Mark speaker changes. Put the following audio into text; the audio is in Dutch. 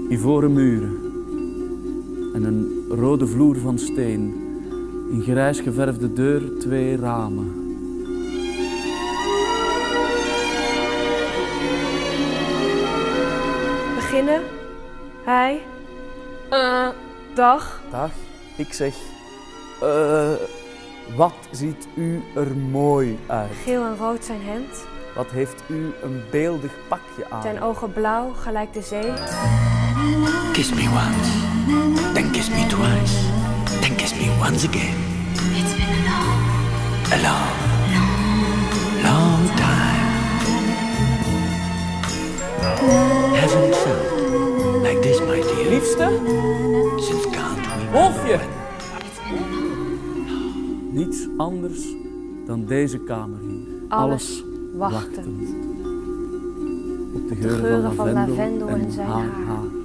Speaker 1: Ivoren muren en een rode vloer van steen. In grijs geverfde deur 2 ramen.
Speaker 2: Beginnen. Hij. Dag.
Speaker 1: Dag, ik zeg, wat ziet u er mooi uit?
Speaker 2: Geel en rood zijn hemd.
Speaker 1: Wat heeft u een beeldig pakje aan?
Speaker 2: Zijn ogen blauw, gelijk de zee.
Speaker 3: Kiss me once, then kiss me twice, then kiss me once again.
Speaker 4: It's been a
Speaker 3: long time. Haven't felt like this, my dear.
Speaker 1: Liefste,
Speaker 3: Since can't we?
Speaker 1: wolfje! Niets anders dan deze kamer hier.
Speaker 2: Alles wachtend.
Speaker 1: Op de
Speaker 2: geuren van lavendel en zijn
Speaker 1: haar.
Speaker 2: haar.